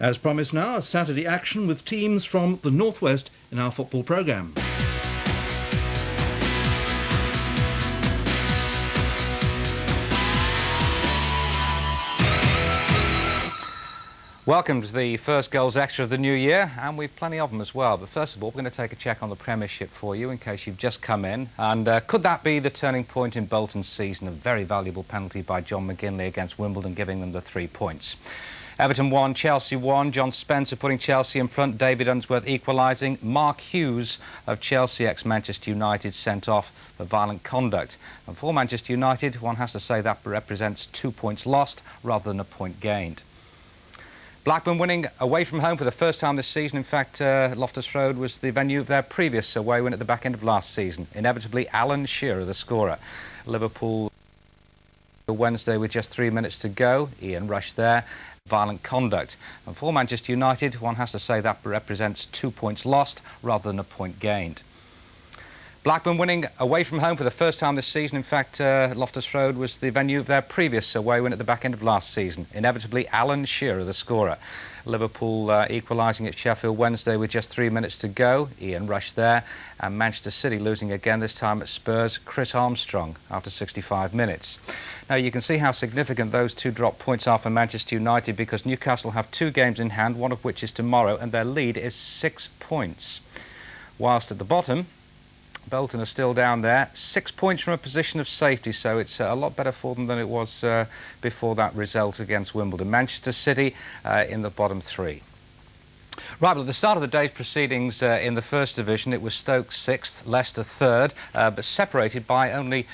As promised now, Saturday action with teams from the Northwest in our football programme. Welcome to the first Goals Extra of the new year, and we've plenty of them as well. But first of all, we're going to take a check on the Premiership for you in case you've just come in. And could that be the turning point in Bolton's season? A very valuable penalty by John McGinley against Wimbledon, giving them the 3 points. Everton won, Chelsea won, John Spencer putting Chelsea in front, David Unsworth equalising, Mark Hughes of Chelsea ex-Manchester United sent off for violent conduct. And for Manchester United, one has to say that represents 2 points lost rather than a point gained. Blackburn winning away from home for the first time this season. In fact, Loftus Road was the venue of their previous away win at the back end of last season. Inevitably, Alan Shearer, the scorer. Liverpool Wednesday with just 3 minutes to go. Ian Rush there. Violent conduct. And for Manchester United, one has to say that represents 2 points lost rather than a point gained. Blackburn winning away from home for the first time this season. In fact, Loftus Road was the venue of their previous away win at the back end of last season. Inevitably, Alan Shearer, the scorer. Liverpool equalising at Sheffield Wednesday with just 3 minutes to go. Ian Rush there. And Manchester City losing again, this time at Spurs. Chris Armstrong after 65 minutes. Now, you can see how significant those two drop points are for Manchester United, because Newcastle have 2 games in hand, one of which is tomorrow, and their lead is 6 points. Whilst at the bottom, Bolton are still down there, 6 points from a position of safety, so it's a lot better for them than it was before that result against Wimbledon. Manchester City in the bottom 3. Right, well, at the start of the day's proceedings in the First Division, it was Stoke 6th, Leicester 3rd, but separated by only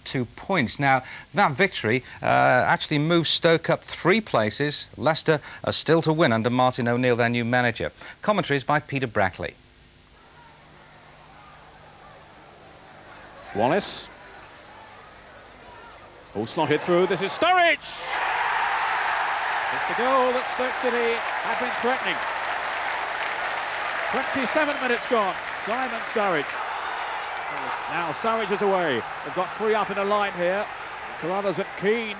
2 points. Now, that victory actually moves Stoke up 3 places. Leicester are still to win under Martin O'Neill, their new manager. Commentary is by Peter Brackley. Wallace. All slotted through. This is Sturridge! It's the goal that Stoke City have been threatening. 27 minutes gone. Simon Sturridge. Now Sturridge is away. They've got 3 up in a line here. Carruthers and Keane.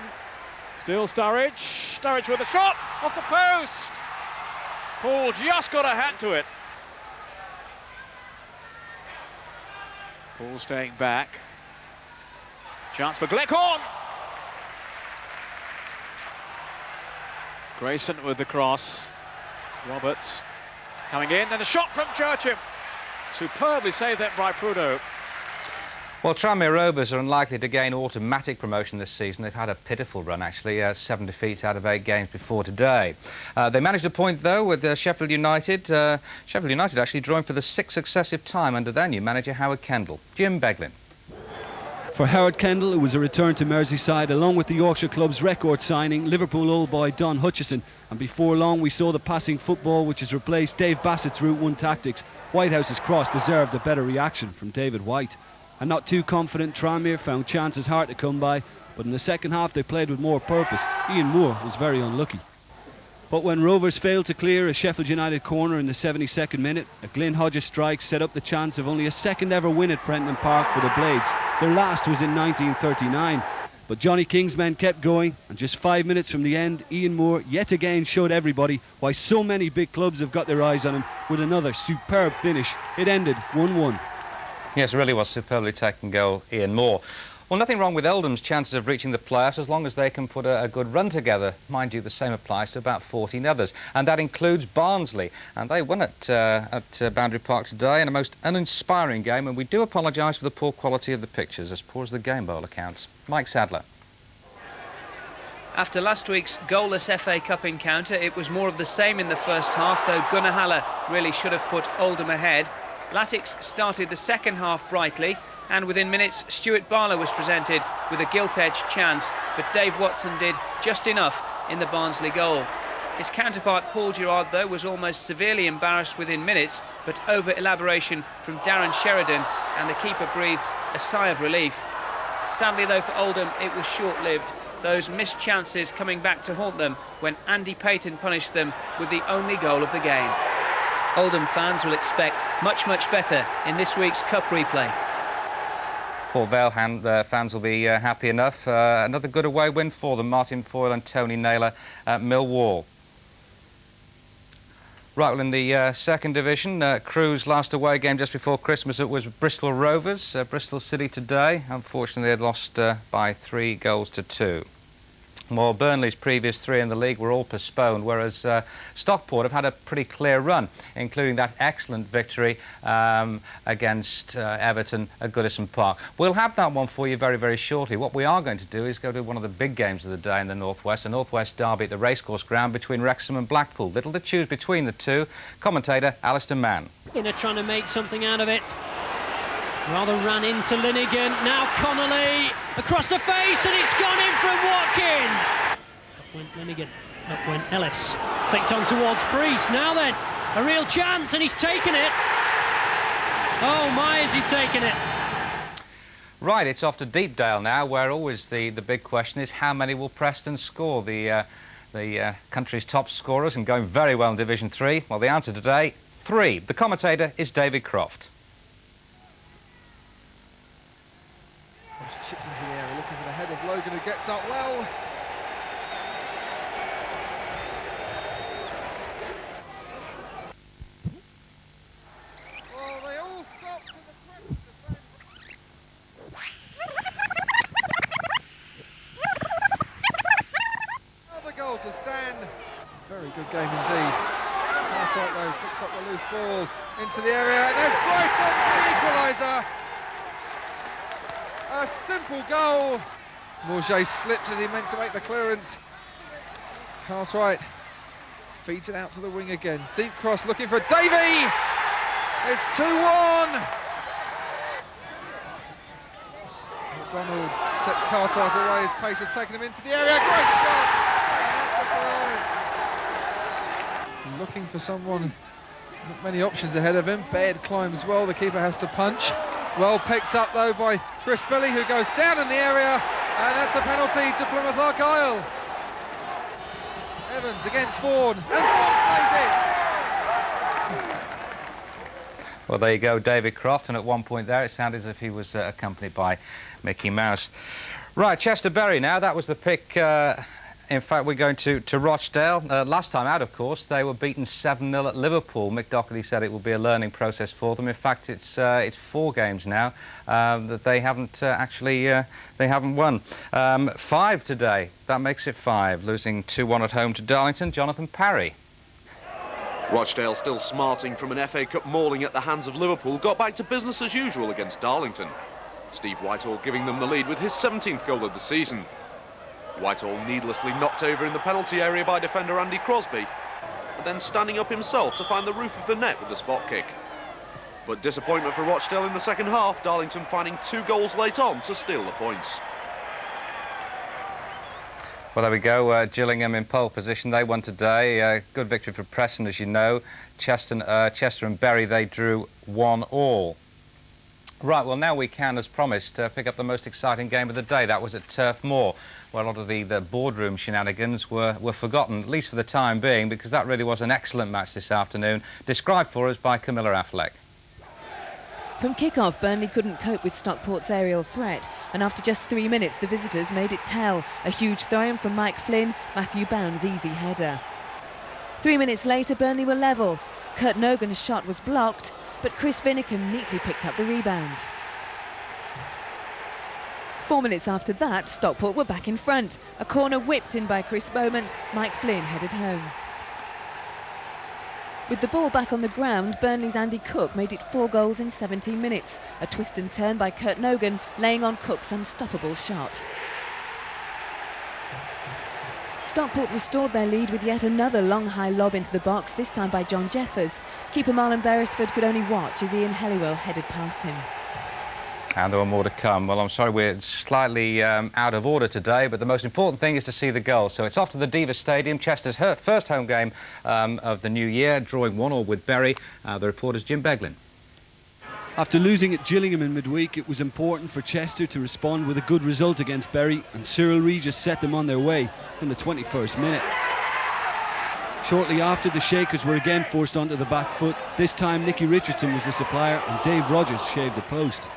Still Sturridge. Sturridge with a shot off the post. Paul just got a hand to it. Paul staying back. Chance for Gleckhorn. Grayson with the cross. Roberts coming in, and a shot from Churcham. Superbly saved that by Prudo. Well, Tranmere Rovers are unlikely to gain automatic promotion this season. They've had a pitiful run, actually, 7 defeats out of 8 games before today. They managed a point, though, with Sheffield United. Sheffield United actually drawing for the 6th successive time under their new manager, Howard Kendall. Jim Beglin. For Howard Kendall, it was a return to Merseyside, along with the Yorkshire club's record signing, Liverpool old boy Don Hutchison. And before long, we saw the passing football, which has replaced Dave Bassett's Route 1 tactics. Whitehouse's cross deserved a better reaction from David White. And not too confident, Tranmere found chances hard to come by, but in the second half they played with more purpose. Ian Moore was very unlucky. But when Rovers failed to clear a Sheffield United corner in the 72nd minute, a Glyn Hodges strike set up the chance of only a second ever win at Prenton Park for the Blades. Their last was in 1939. But Johnny King's men kept going, and just 5 minutes from the end, Ian Moore yet again showed everybody why so many big clubs have got their eyes on him with another superb finish. It ended 1-1. Yes, it really was superbly taken goal, Ian Moore. Well, nothing wrong with Oldham's chances of reaching the playoffs as long as they can put a good run together. Mind you, the same applies to about 14 others, and that includes Barnsley. And they won at Boundary Park today in a most uninspiring game, and we do apologise for the poor quality of the pictures, as poor as the game bowl accounts. Mike Sadler. After last week's goalless FA Cup encounter, it was more of the same in the first half, though Gunnar Haller really should have put Oldham ahead. Latics started the second half brightly, and within minutes Stuart Barlow was presented with a gilt-edged chance, but Dave Watson did just enough in the Barnsley goal. His counterpart Paul Gerrard, though, was almost severely embarrassed within minutes, but over-elaboration from Darren Sheridan, and the keeper breathed a sigh of relief. Sadly, though, for Oldham, it was short-lived, those missed chances coming back to haunt them when Andy Payton punished them with the only goal of the game. Oldham fans will expect much, much better in this week's Cup replay. Port Vale fans will be happy enough. Another good away win for them. Martin Foyle and Tony Naylor at Millwall. Right, well, in the second division, Crewe's last away game just before Christmas, it was Bristol Rovers. Bristol City today, unfortunately, they had lost by 3 goals to 2. Well, Burnley's previous 3 in the league were all postponed, whereas Stockport have had a pretty clear run, including that excellent victory against Everton at Goodison Park. We'll have that one for you very, very shortly. What we are going to do is go to one of the big games of the day in the Northwest, a Northwest derby at the racecourse ground between Wrexham and Blackpool. Little to choose between the two. Commentator Alistair Mann. Trying to make something out of it. Rather ran into Linnigan, now Connolly, across the face, and it's gone in from Watkin. Up went Linnigan, up went Ellis, flicked on towards Priest, now then, a real chance, and he's taken it. Oh my, is he taking it? Right, it's off to Deepdale now, where always the big question is how many will Preston score, the country's top scorers, and going very well in Division 3. Well, the answer today, 3. The commentator is David Croft. Chips into the area, looking for the head of Logan, who gets up well. Oh, they all stopped in the Preston defence. Another goal to stand. Very good game indeed. Cartwright though picks up the loose ball into the area. And there's Bryson, the equaliser. A simple goal. Morget slipped as he meant to make the clearance. Cartwright feeds it out to the wing again. Deep cross looking for Davey. It's 2-1. McDonald sets Cartwright away. His pace had taken him into the area. Great shot. And that's the third. Looking for someone. Not many options ahead of him. Baird climbs well. The keeper has to punch. Well picked up though by Chris Billy, who goes down in the area, and that's a penalty to Plymouth Argyle. Evans against Vaughan, and Vaughan saved it. Well, there you go, David Croft, and at one point there it sounded as if he was accompanied by Mickey Mouse. Right, Chester Bury now, that was the pick. In fact, we're going to Rochdale. Last time out, of course, they were beaten 7-0 at Liverpool. Mick Doherty said it will be a learning process for them. In fact, it's 4 games now that they haven't they haven't won. 5 today. That makes it 5. Losing 2-1 at home to Darlington. Jonathan Parry. Rochdale, still smarting from an FA Cup mauling at the hands of Liverpool, got back to business as usual against Darlington. Steve Whitehall giving them the lead with his 17th goal of the season. Whitehall needlessly knocked over in the penalty area by defender Andy Crosby, and then standing up himself to find the roof of the net with a spot kick. But disappointment for Rochdale in the second half, Darlington finding 2 goals late on to steal the points. Well, there we go, Gillingham in pole position. They won today. Good victory for Preston, as you know. Chester and Bury, they drew 1-1. Right, well, now we can, as promised, pick up the most exciting game of the day. That was at Turf Moor, where a lot of the boardroom shenanigans were forgotten, at least for the time being, because that really was an excellent match this afternoon, described for us by Camilla Affleck. From kick-off, Burnley couldn't cope with Stockport's aerial threat, and after just 3 minutes, the visitors made it tell. A huge throw-in from Mike Flynn, Matthew Bound's easy header. 3 minutes later, Burnley were level. Kurt Nogan's shot was blocked, but Chris Vinicum neatly picked up the rebound. 4 minutes after that, Stockport were back in front. A corner whipped in by Chris Beaumont, Mike Flynn headed home. With the ball back on the ground, Burnley's Andy Cook made it 4 goals in 17 minutes. A twist and turn by Kurt Nogan, laying on Cook's unstoppable shot. Stockport restored their lead with yet another long high lob into the box, this time by John Jeffers. Keeper Marlon Beresford could only watch as Ian Helliwell headed past him. And there were more to come. Well, I'm sorry we're slightly out of order today, but the most important thing is to see the goal. So it's off to the Diva Stadium, Chester's first home game of the new year, drawing 1-1 with Bury. The reporter's Jim Beglin. After losing at Gillingham in midweek, it was important for Chester to respond with a good result against Bury, and Cyril Regis set them on their way in the 21st minute. Shortly after, the Shakers were again forced onto the back foot. This time Nicky Richardson was the supplier and Dave Rogers shaved the post.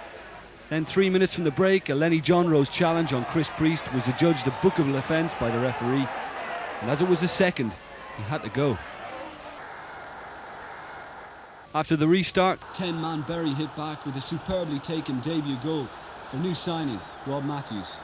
Then 3 minutes from the break, a Lenny John Rose challenge on Chris Priest was adjudged a bookable offence by the referee, and as it was the second, he had to go. After the restart, 10-man Bury hit back with a superbly taken debut goal for new signing Rob Matthews.